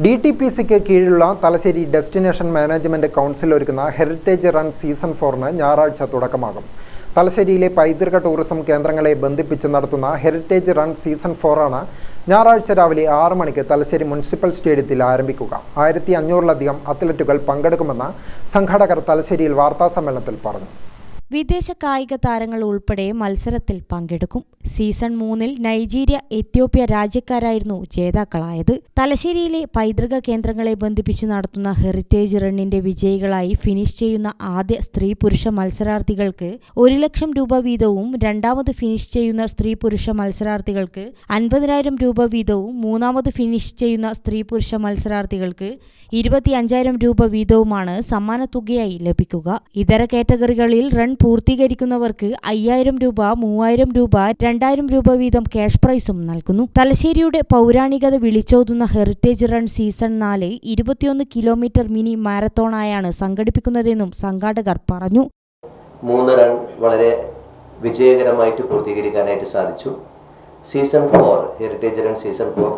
DTPCക്ക് കീഴിലുള്ള Thalassery destination management council ഒരുക്കുന്ന heritage run season 4 ഞായറാഴ്ച തുടക്കമാകും. തലശ്ശേരിയിലെ പൈതൃക ടൂറിസം കേന്ദ്രങ്ങളെ ബന്ധിപ്പിച്ച് നടത്തുന്ന ഹെറിറ്റേജ് റൺ സീസൺ 4 ഞായറാഴ്ച രാവിലെ 6 മണിക്ക് തലശ്ശേരി മുനിസിപ്പൽ സ്റ്റേഡിയത്തിൽ ആരംഭിക്കുക. 1500-ലധികം അത്ലറ്റുകൾ പങ്കെടുക്കുമെന്ന് സംഘാടകർ തലശ്ശേരിയിൽ വാർത്താസമ്മേളനത്തിൽ പറഞ്ഞു. വിദേശ കായിക താരങ്ങൾ ഉൾപ്പെടെ മത്സരത്തിൽ പങ്കെടുക്കും. സീസൺ 3 നൈജീരിയ, എത്യോപ്യ രാജ്യക്കാരായിരുന്നു ജേതാക്കളായത്. തലശ്ശേരിയിലെ പൈതൃക കേന്ദ്രങ്ങളെ ബന്ധിപ്പിച്ച് നടത്തുന്ന ഹെറിറ്റേജ് റണ്ണിന്റെ വിജയികളായി ഫിനിഷ് ചെയ്യുന്ന ആദ്യ സ്ത്രീ പുരുഷ മത്സരാർത്ഥികൾക്ക് 1 ലക്ഷം രൂപ വീതവും, രണ്ടാമത് ഫിനിഷ് ചെയ്യുന്ന സ്ത്രീ പുരുഷ മത്സരാർത്ഥികൾക്ക് 50,000 രൂപ വീതവും, മൂന്നാമത് ഫിനിഷ് ചെയ്യുന്ന സ്ത്രീ പുരുഷ മത്സരാർത്ഥികൾക്ക് 25,000 രൂപ വീതവുമാണ് സമ്മാനത്തുകയായി ലഭിക്കുക. ഇതര കാറ്റഗറികളിൽ റൺ പൂർത്തീകരിക്കുന്നവർക്ക് 5,000 രൂപ, 3,000 രൂപ, 2,000 രൂപ വീതം ക്യാഷ് പ്രൈസും നൽകുന്നു. തലശ്ശേരിയുടെ പൗരാണികത വിളിച്ചോതുന്ന heritage run season 4 21 kilometre mini മാരത്തോണായാണ് സംഘടിപ്പിക്കുന്നതെന്നും സംഘാടകർ പറഞ്ഞു. 3 റൺ വളരെ വിജയകരമായിട്ട് പൂർത്തീകരിക്കാനായിട്ട് സാധിച്ചു. സീസൺ 4 ഹെറിറ്റേജ് റൺ സീസൺ 4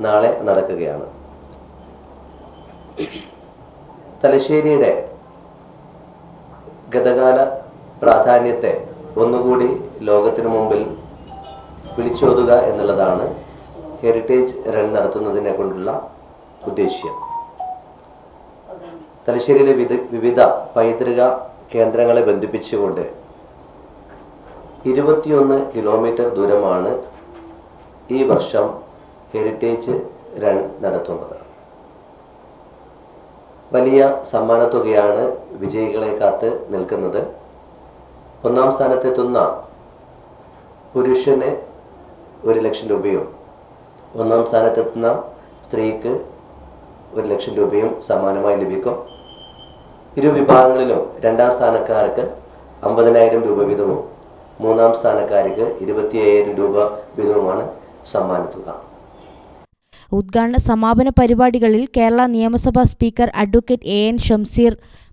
നാളെ നടക്കുകയാണ്. തലശ്ശേരിയുടെ ഗതകാല പ്രാധാന്യത്തെ ഒന്നുകൂടി ലോകത്തിനു മുമ്പിൽ വിളിച്ചോതുക എന്നുള്ളതാണ് ഹെറിറ്റേജ് റൺ നടത്തുന്നതിനെ കൊണ്ടുള്ള ഉദ്ദേശ്യം. തലശ്ശേരിയിലെ വിവിധ പൈതൃക കേന്ദ്രങ്ങളെ ബന്ധിപ്പിച്ചുകൊണ്ട് 21 കിലോമീറ്റർ ദൂരമാണ് ഈ വർഷം ഹെറിറ്റേജ് റൺ നടത്തുന്നത്. വലിയ സമ്മാനത്തുകയാണ് വിജയികളെ കാത്ത് നിൽക്കുന്നത്. 1-ാം സ്ഥാനത്തെത്തുന്ന പുരുഷന് 1 ലക്ഷം രൂപയും, 1-ാം സ്ഥാനത്തെത്തുന്ന സ്ത്രീക്ക് 1 ലക്ഷം രൂപയും സമ്മാനമായി ലഭിക്കും. ഇരു വിഭാഗങ്ങളിലും 2-ാം സ്ഥാനക്കാർക്ക് 50,000 രൂപ വീതവും, 3-ാം സ്ഥാനക്കാർക്ക് 25,000 രൂപ വീതവുമാണ് സമ്മാനത്തുക. ഉദ്ഘാടന സമാപന പരിപാടികളിൽ കേരള നിയമസഭാ സ്പീക്കർ അഡ്വക്കേറ്റ് AN ഷംസീർ,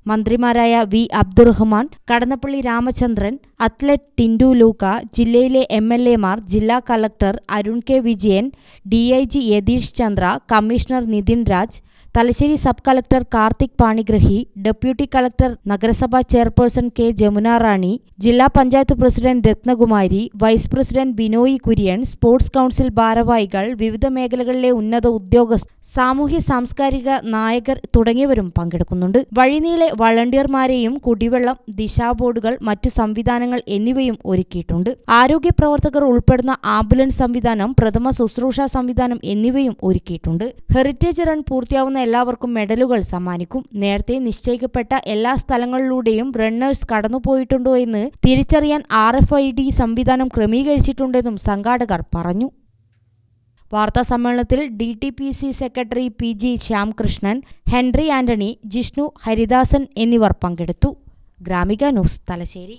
മന്ത്രിമാരായ V അബ്ദുറഹ്മാൻ, കടന്നപ്പള്ളി രാമചന്ദ്രൻ, അത്ലറ്റ് ടിൻഡു ലൂക്ക, ജില്ലയിലെ MLA മാർ, ജില്ലാ collector Arun K Vijayan, DIG Yatish Chandra, commissioner Nitin Raj, Thalassery sub collector Karthik Panigrahi, deputy collector നഗരസഭാ ചെയർപേഴ്സൺ K ജമുന റാണി, ജില്ലാ panchayat president Ratnakumari, vice president Binoy Kurian, sports council ഭാരവാഹികൾ, വിവിധ മേഖലകളിലെ ഉന്നത ഉദ്യോഗസ്ഥർ, സാമൂഹ്യ സാംസ്കാരിക നായകർ തുടങ്ങിയവരും പങ്കെടുക്കുന്നുണ്ട്. വഴിനീളെ വളണ്ടിയർമാരെയും കുടിവെള്ളം, ദിശാബോർഡുകൾ, മറ്റു സംവിധാനങ്ങൾ എന്നിവയും ഒരുക്കിയിട്ടുണ്ട്. ആരോഗ്യ പ്രവർത്തകർ ഉൾപ്പെടുന്ന ആംബുലൻസ് സംവിധാനം, പ്രഥമ ശുശ്രൂഷ സംവിധാനം എന്നിവയും ഒരുക്കിയിട്ടുണ്ട്. ഹെറിറ്റേജ് റൺ പൂർത്തിയാവുന്ന എല്ലാവർക്കും മെഡലുകൾ സമ്മാനിക്കും. നേരത്തെ നിശ്ചയിക്കപ്പെട്ട എല്ലാ സ്ഥലങ്ങളിലൂടെയും റണ്ണേഴ്സ് കടന്നുപോയിട്ടുണ്ടോ എന്ന് തിരിച്ചറിയാൻ RFID സംവിധാനം ക്രമീകരിച്ചിട്ടുണ്ടെന്നും സംഘാടകർ പറഞ്ഞു. വാർത്താസമ്മേളനത്തിൽ DTPC secretary PG Shyamkrishnan, Henry Antony, Jishnu Haridasan എന്നിവർ പങ്കെടുത്തു. ഗ്രാമിക ന്യൂസ്, തലശ്ശേരി.